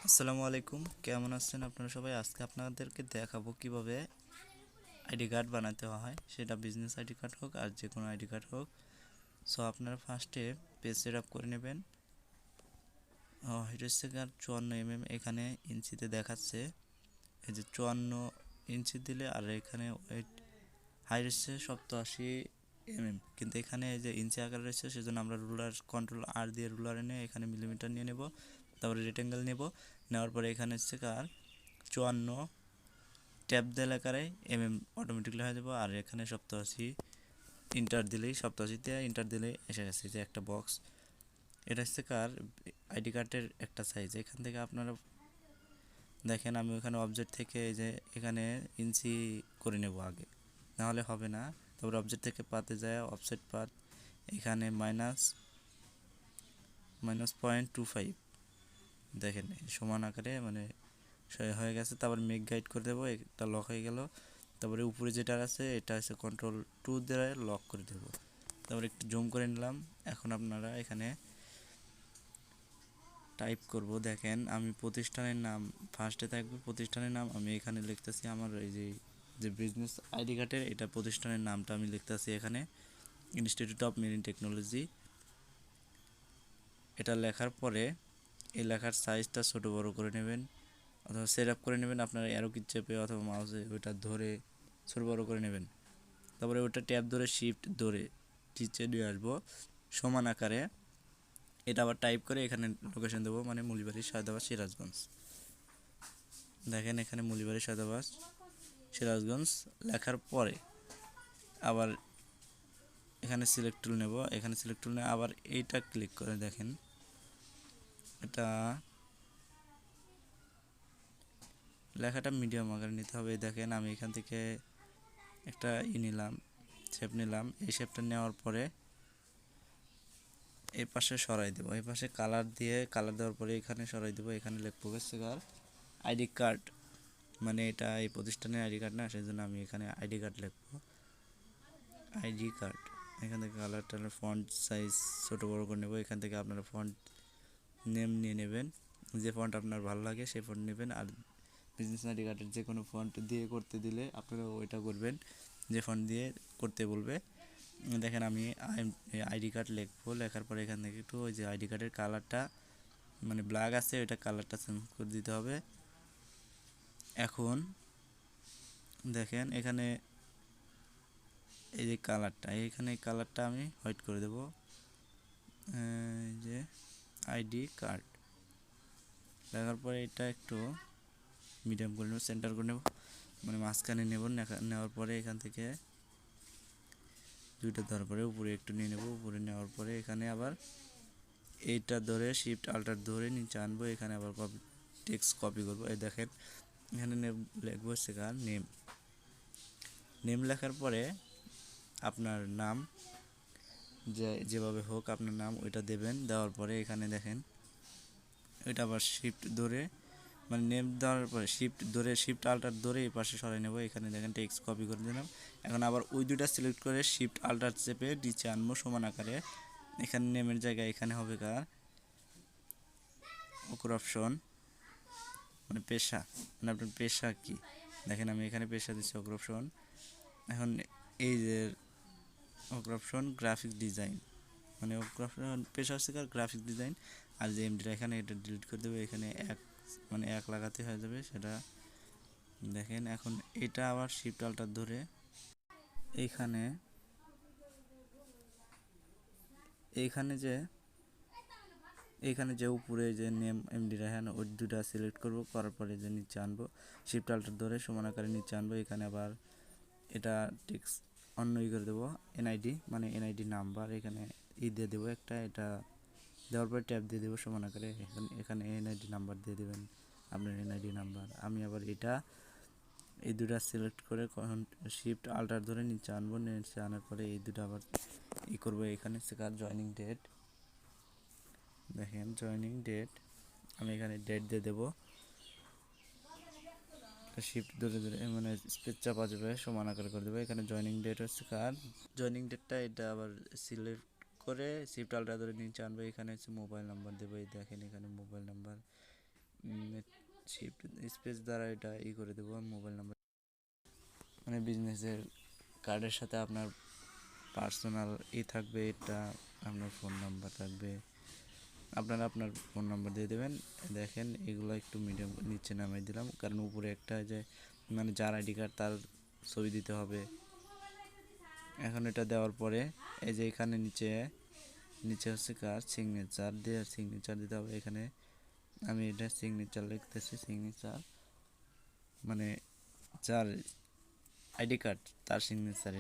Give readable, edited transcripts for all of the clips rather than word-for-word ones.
আসসালামু আলাইকুম, কেমন আছেন আপনারা সবাই? আজকে আপনাদেরকে দেখাবো কিভাবে আইডি কার্ড বানাতে হয়, সেটা বিজনেস আইডি কার্ড হোক আর যে কোনো আইডি কার্ড হোক। সো আপনারা ফার্স্টে পেজ সেট আপ করে নেবেন। এটা হচ্ছে 54 এখানে ইঞ্চিতে দেখাচ্ছে। এই যে 54 ইঞ্চি দিলে, আর এখানে হাইট হচ্ছে 87 কিন্তু এখানে এই যে ইঞ্চি আকার রয়েছে, সেজন্য আমরা রুলার কন্ট্রোল R দিয়ে রুলার এনে এখানে মিলিমিটার নিয়ে নেব। তারপরে রেক্টেঙ্গেল নেব, নেওয়ার পরে এখানে হচ্ছে 54 ট্যাব দিয়ে আকারে অটোমেটিকলি হয়ে যাবে। আর এখানে 87 87তে ইন্টার দিলেই এসে গেছে যে একটা বক্স। এটা হচ্ছে আইডি কার্ডের একটা সাইজ। এখান থেকে আপনারা দেখেন, আমি ওখানে অবজেক্ট থেকে এই যে এখানে ইঞ্চি করে নেব আগে, নাহলে হবে না। তারপর অবজেক্ট থেকে পাতে যায় অফসেট পাত, এখানে -0.25 দেখেন সমান আকারে হয়ে গেছে। তারপর মেক গাইড করে দেবো, এটা লক হয়ে গেল। তারপরে উপরে যেটা আছে এটা হচ্ছে Ctrl+2 দিয়ে লক করে দেবো। তারপরে একটু জুম করে নিলাম। এখন আপনারা এখানে টাইপ করব। দেখেন আমি প্রতিষ্ঠানের নাম ফার্স্টে থাকবে, প্রতিষ্ঠানের নাম আমি এখানে লিখতেছি। আমার এই যে বিজনেস আইডি কার্ডের এটা প্রতিষ্ঠানের নামটা আমি লিখতেছি এখানে, ইনস্টিটিউট অফ মেরিন টেকনোলজি। এটা লেখার পরে এই লেখার সাইজটা ছোট বড় করে নেবেন অথবা সেট আপ করে নেবেন। আপনারা অ্যারো কি চেপে অথবা মাউসে ওইটা ধরে ছোট বড় করে নেবেন। তারপরে ওটা ট্যাব ধরে শিফট ধরে নিচে নিয়ে আসবো সমান আকারে। এটা আবার টাইপ করে এখানে লোকেশন দেবো, মানে মুলিবাড়ি, সায়দাবাদ, সিরাজগঞ্জ। দেখেন এখানে মুলিবাড়ি, সায়দাবাদ, সিরাজগঞ্জ লেখার পরে আবার এখানে সিলেক্ট টুল নেব। এখানে সিলেক্ট টুল নিয়ে আবার এইটা ক্লিক করে দেখেন, এটা লেখাটা মিডিয়াম আকারে নিতে হবে। দেখেন আমি এখান থেকে একটা নিলাম, শেপ নিলাম। এই শেপটা নেওয়ার পরে এই পাশে সরাই দেবো, এই পাশে কালার দেওয়ার পরে এখানে সরাই দেবো। এখানে লিখবো আইডি কার্ড, মানে এটা এই প্রতিষ্ঠানের আইডি কার্ড না, সেই জন্য আমি এখানে আইডি কার্ড লিখবো, আইডি কার্ড। এখান থেকে কালারটা ফন্ট সাইজ ছোটো বড়ো করে নেবো। এখান থেকে আপনারা ফন্ট নেম নিয়ে নেবেন, যে ফন্ট আপনার ভালো লাগে সেই ফন্ট নেবেন। আর বিজনেস আইডি কার্ডের যে কোনো ফন্ট দিয়ে করতে দিলে আপনারা ওইটা করবেন যে ফন্ট দিয়ে করতে বলবে। দেখেন আমি আইডি কার্ড লিখবো, লেখার পরে এখান থেকে একটু ওই যে আইডি কার্ডের কালারটা মানে ব্ল্যাক আছে, ওইটা কালারটা চেঞ্জ করে দিতে হবে। এখন দেখেন এখানে এই যে কালারটা, এখানে কালারটা আমি হোয়াইট করে দেব। এই যে আইডি কার্ড লেখার পরে এটা একটু মিডিয়াম করে নেব, সেন্টার করে নেব, মানে মাঝখানে নেব। নেওয়ার পরে এখান থেকে দুইটা ধরার পরে উপরে একটু নিয়ে নেব। উপরে নেওয়ার পরে এখানে আবার এইটা ধরে শিফট আল্টার ধরে নিচে আনবো। এখানে আবার টেক্সট কপি করবো। এই দেখেন এখানে লিখবো নেম। নেম লেখার পরে আপনার নাম যেভাবে হোক আপনার নাম ওইটা দেবেন। দেওয়ার পরে এখানে দেখেন ওইটা আবার শিফট ধরে, মানে নেম দেওয়ার পরে শিফট আল্টার ধরে এই পাশে সরাই নেব। এখানে দেখেন টেক্সট কপি করে দিলাম। এখন আবার ওই দুইটা সিলেক্ট করে শিফট আল্টার চেপে নিচে আনবো সমান আকারে। এখানে নেমের জায়গায় এখানে হবে অপশন, মানে পেশা, মানে আপনার পেশা কি। দেখেন আমি এখানে পেশা দিচ্ছি অপশন। এখন এই যে অপশন গ্রাফিক ডিজাইন, মানে অপশন পেশা হচ্ছে গ্রাফিক ডিজাইন। আর যে এমডিটা এখানে এটা ডিলিট করে দেবে। এখানে এক লাগাতে হয়ে যাবে সেটা। দেখেন এখন এটা আবার শিফট আল্টার ধরে এইখানে এইখানে যে এইখানে যে উপরে যে নেম এমডি রাখেন ওই দুটা সিলেক্ট করব, করার পরে যে নিচে আনবো শিফট আল্টার ধরে সমান আকারে নিচে আনবো। এখানে আবার এটা টেক্সট অন্য করে দেবো, এনআইডি মানে এনআইডি নাম্বার, এখানে দিয়ে দেবো একটা। এটা দেওয়ার পরে ট্যাব দিয়ে দেবো সমান আকারে। এখানে এনআইডি নাম্বার দিয়ে দেবেন, আপনার এনআইডি নাম্বার। আমি আবার এই দুটা সিলেক্ট করে শিফট আল্টার ধরে নিচে আনবো। নিচে আনার পরে এই দুটো আবার করবো। এখানে জয়নিং ডেট, দেখেন জয়নিং ডেট আমি এখানে ডেট দিয়ে দেবো। শিফট ধরে ধরে মানে স্পেস চাপা যাবে সমান আকার করে দেবো। এখানে জয়নিং ডেট হচ্ছে জয়নিং ডেটটা এটা আবার সিলেক্ট করে শিফট আল্টার ধরে নিচে আনবো। এখানে হচ্ছে মোবাইল নাম্বার দেবো। এই দেখেন এখানে মোবাইল নাম্বার শিফট স্পেস দ্বারা এটা করে দেবো মোবাইল নাম্বার, মানে বিজনেসের কার্ডের সাথে আপনার পার্সোনাল থাকবে, এটা আপনার ফোন নাম্বার থাকবে, আপনারা আপনার ফোন নাম্বার দিয়ে দেবেন। দেখেন এগুলো একটু মিডিয়াম নিচে নামিয়ে দিলাম, কারণ উপরে একটা যে মানে যার আইডি কার্ড তার ছবি দিতে হবে। এখন এটা দেওয়ার পরে এই যে এখানে নিচে নিচে হচ্ছে কার সিগনেচার দিতে হবে। এখানে আমি এটা সিগনেচার লিখতেছি, সিগনেচার মানে যার আইডি কার্ড তার সিগনেচার।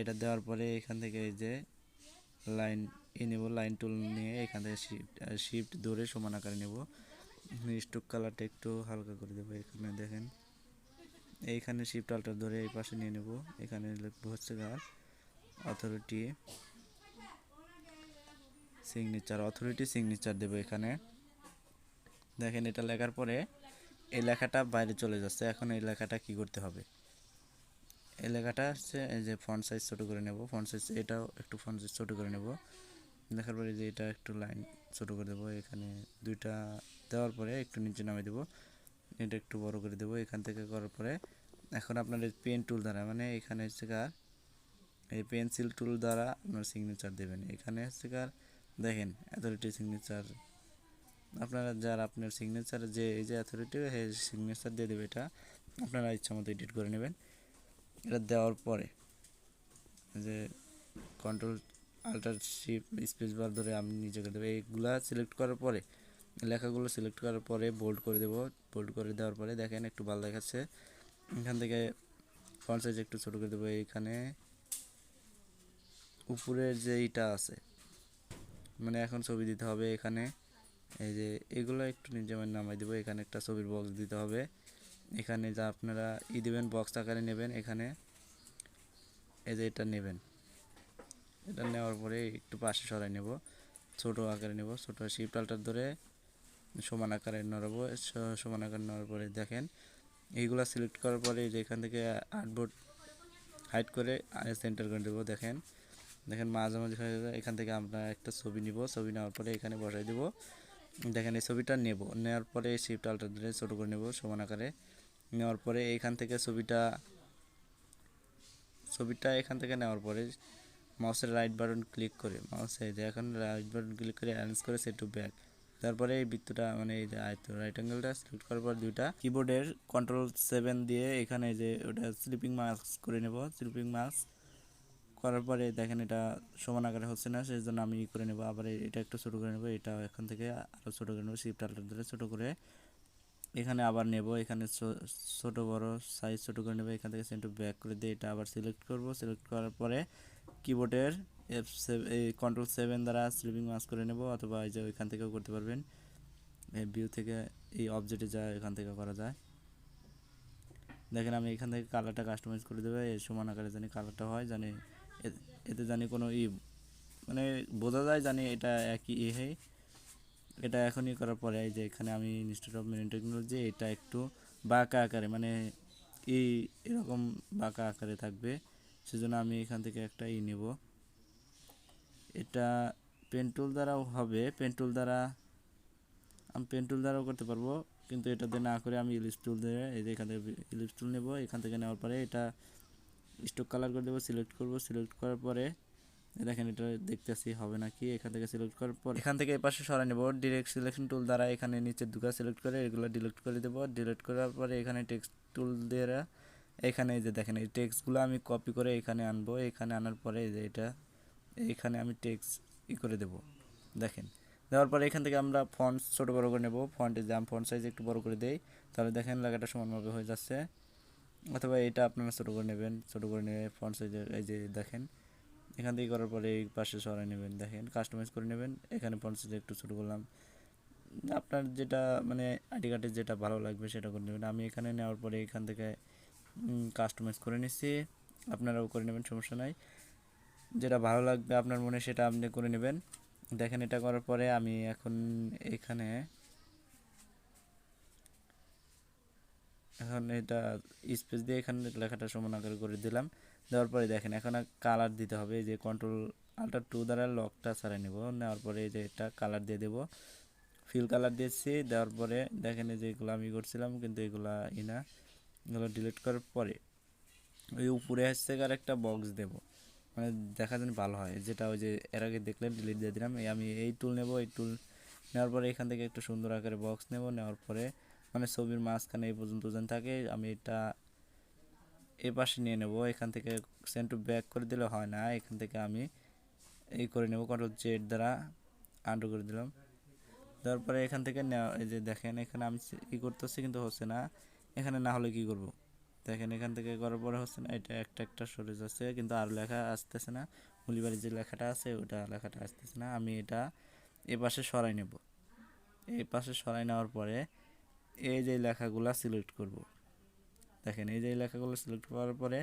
এটা দেওয়ার পরে এখান থেকে এই যে লাইন নেব, লাইন টুল নিয়ে এখান থেকে শিফট ধরে সমান আকারে নেব। স্ট্রোক কালারটা একটু হালকা করে দেবো। এখানে দেখেন এইখানে শিফট আল্টার ধরে এই পাশে নিয়ে নেব। এখানে লিখবো হচ্ছে অথরিটি সিগনেচার দেবো এখানে। দেখেন এটা লেখার পরে এই লেখাটা বাইরে চলে যাচ্ছে। এখন এই লেখাটা কি করতে হবে, এই লেখাটা হচ্ছে এই যে ফন্ট সাইজ ছোটো করে নেব, ফন্ট সাইজ এটাও একটু ফন্ট সাইজ ছোটো করে নেব। দেখার পরে যে এটা একটু লাইন ছোটো করে দেবো। এখানে দুইটা দেওয়ার পরে একটু নিচে নামিয়ে দেবো, এটা একটু বড় করে দেবো। এখান থেকে করার পরে এখন আপনার এই পেন টুল দ্বারা মানে এখানে হচ্ছে এই পেন্সিল টুল দ্বারা আপনার সিগনেচার দেবেন। এখানে হচ্ছে দেখেন অথরিটি সিগনেচার, আপনারা যারা আপনার সিগনেচার যে এই যে অথরিটি সিগনেচার দিয়ে দেবে। এটা আপনারা ইচ্ছা মতো এডিট করে নেবেন। এটা দেওয়ার পরে যে control alt shift space bar ধরে আমি নিচে করে দেবো। এইগুলা সিলেক্ট করার পরে লেখাগুলো সিলেক্ট করার পরে বোল্ড করে দেবো। বোল্ড করে দেওয়ার পরে দেখেন একটু ভালো দেখাচ্ছে। এখান থেকে ফন্ট সাইজ একটু ছোটো করে দেবো। এইখানে উপরের যে এইটা আছে মানে এখন ছবি দিতে হবে। এখানে এই যে এগুলো একটু নিচে নামাই দেবো। এখানে একটা ছবির বক্স দিতে হবে। এখানে যা আপনারা দেবেন বক্স আকারে নেবেন। এখানে এই যে এটা নেবেন, এটা নেওয়ার পরে একটু পাশে সরাই নেব, ছোটো আকারে নেব। ছোটো শিফট আল্টার ধরে সমান আকারে নড়াবো। সমান আকারে নেওয়ার পরে দেখেন এইগুলো সিলেক্ট করার পরে যে এখান থেকে আর্টবোর্ড হাইড করে সেন্টার করে দেবো। দেখেন মাঝামাঝি হয়ে যাবে। এখান থেকে আমরা একটা ছবি নিব, ছবি নেওয়ার পরে এখানে বসাই দেব। দেখেন এই ছবিটা নেওয়ার পরে শিফট আল্টার ধরে ছোটো করে নেব সমান আকারে। নেওয়ার পরে এইখান থেকে ছবিটা এখান থেকে নেওয়ার পরে মাউসের রাইট বাটন ক্লিক করে এখন রাইট বাটন ক্লিক করে অ্যারেঞ্জ করে সেট টু ব্যাক। তারপরে এই বৃত্তটা মানে এই যে রাইট অ্যাঙ্গেলটা সিলেক্ট করার পর দুইটা কিবোর্ডের Ctrl+7 দিয়ে এখানে যে ওটা স্লিপিং মাস্ক করে নেব। স্লিপিং মাস্ক করার পরে দেখেন এটা সমান আকারে হচ্ছে না, সেই জন্য আমি করে নেব। আবার এটা একটু ছোটো করে নেব। এটা এখান থেকে আরও ছোটো করে নেব, শিফট আল্টার ধরে ছোটো করে এখানে আবার নেব। এখানে ছোটো বড় সাইজ ছোটো করে নেব। এখান থেকে সেন্টার ব্যাক করে দিয়ে এটা আবার সিলেক্ট করব। সিলেক্ট করার পরে কিবোর্ডের Ctrl+7 দ্বারা স্লিপিং মাস্ক করে নেব, অথবা এই যে ওইখান থেকেও করতে পারবেন। এই ভিউ থেকে এই অবজেক্টে যায় এখান থেকে করা যায়। দেখেন আমি এখান থেকে কালারটা কাস্টমাইজ করে দেবো। এই সমান আকারে জানি কালারটা হয়, জানি এতে জানি কোনো মানে বোঝা যায়, জানি এটা একই হয়। এটা এখনই করার পরে এই যে এখানে আমি ইনস্টিটিউট অফ মেরিন টেকনোলজি এটা একটু বাঁকা আকারে মানে এরকম বাঁকা আকারে থাকবে, সেজন্য আমি এখান থেকে একটা নেব। এটা পেন টুল দ্বারাও হবে, পেন টুল দ্বারাও করতে পারবো, কিন্তু এটা দিয়ে না করে আমি ইলিপস টুল দিয়ে এই যে এখান থেকে ইলিপস টুল নেব। এখান থেকে নেওয়ার পরে এটা স্ট্রোক কালার করে দেবো। সিলেক্ট করব, সিলেক্ট করার পরে দেখেন এটা দেখতেছি হবে নাকি। এখান থেকে সিলেক্ট করার পর এখান থেকে এই পাশে সরাই নেব। ডিরেক্ট সিলেকশন টুল দ্বারা এখানে নিচের দুটো সিলেক্ট করে এগুলো ডিলিট করে দেবো। ডিলিট করার পরে এখানে টেক্সট টুল দিয়ে এখানে এই যে দেখেন এই টেক্সটগুলো আমি কপি করে এখানে আনবো। এখানে আনার পরে এই যে এটা এইখানে আমি টেক্সট করে দেব। দেখেন দেওয়ার পরে এখান থেকে আমরা ফন্ট ছোটো বড়ো করে নেব। ফন্টে যে আমি ফন্ট সাইজ একটু বড় করে দেই, তাহলে দেখেন লেখাটা সমানভাবে হয়ে যাচ্ছে। অথবা এটা আপনারা ছোটো করে নেবেন, ছোটো করে নিয়ে ফন্ট সাইজের এই যে দেখেন এখান থেকে করার পরে এই পাশে সরাই নেবেন। দেখেন কাস্টমাইজ করে নেবেন। এখানে ফন্ট সাইজ একটু ছোটো করলাম, আপনার যেটা মানে আইডি কার্ডে যেটা ভালো লাগবে সেটা করে নেবেন। আমি এখানে নেওয়ার পরে এখান থেকে কাস্টমাইজ করে নিচ্ছি, আপনারাও করে নেবেন, সমস্যা নাই। যেটা ভালো লাগবে আপনার মনে সেটা আপনি করে নেবেন। দেখেন এটা করার পরে আমি এখন এটা স্পেস দিয়ে এখানে লেখাটা সমান আকারে করে দিলাম। দেওয়ার পরে দেখেন এখন কালার দিতে হবে। এই যে Ctrl+2 দ্বারা লকটা ছাড়াই নেব। নেওয়ার পরে এই যে এটা কালার দিয়ে দেব। ফিল কালার দিয়েছি। দেওয়ার পরে দেখেন যে এগুলো আমি করছিলাম, কিন্তু এগুলো এগুলো ডিলিট করার পরে ওই উপরে হচ্ছে আর একটা বক্স দেব, মানে দেখা যেন ভালো হয়, যেটা ওই যে এর আগে দেখলেন ডিলিট দিয়ে দিলাম। আমি এই টুল নেব, এই টুল নেওয়ার পরে এখান থেকে একটু সুন্দর আকারে বক্স নেব, নেওয়ার পরে মানে ছবির মাঝখানে এই পর্যন্ত যেন থাকে আমি এটা এ পাশে নিয়ে নেব। এখান থেকে সেন্ড টু ব্যাক করে দিলে হয় না, এখান থেকে আমি এই করে নেব, কন্ট্রোল জেড দ্বারা আন্ডু করে দিলাম। তারপরে এখান থেকে নেওয়া, এই যে দেখেন এখানে আমি ই করতেছি কিন্তু হচ্ছে না। এখানে না হলে কি করব, দেখেন এখান থেকে করার পরে হচ্ছে না, এটা একটা একটা সরে যাচ্ছে কিন্তু আর লেখা আসতেছে না। মুলিবাড়ির যে লেখাটা আছে ওটা লেখাটা আসতেছে না। আমি এটা এ পাশে সরাই নেব। এই পাশে সরাই নেওয়ার পরে এই যে লেখাগুলো সিলেক্ট করব। দেখেন এই যে লেখাগুলো সিলেক্ট করার পরে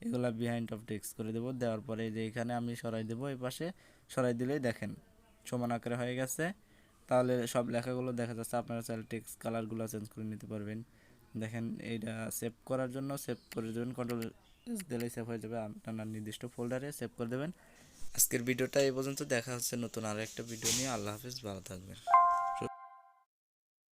এগুলা বিহাইন্ড অফ টেক্সট করে দেবো। দেওয়ার পরে যে এখানে আমি সরাই দেবো, এই পাশে সরাই দিলেই দেখেন সমান আকারে হয়ে গেছে। তাহলে সব লেখাগুলো দেখা যাচ্ছে। আপনারা চাইলে টেক্সট কালারগুলো চেঞ্জ করে নিতে পারবেন। দেখেন এইটা সেভ করার জন্য সেভ করে দেবেন, কন্ট্রোল এস দিলেই সেভ হয়ে যাবে। আপনার নির্দিষ্ট ফোল্ডারে সেভ করে দেবেন। আজকের ভিডিওটা এই পর্যন্ত, দেখা হচ্ছে নতুন আরও একটা ভিডিও নিয়ে। আল্লাহ হাফিজ, ভালো থাকবেন।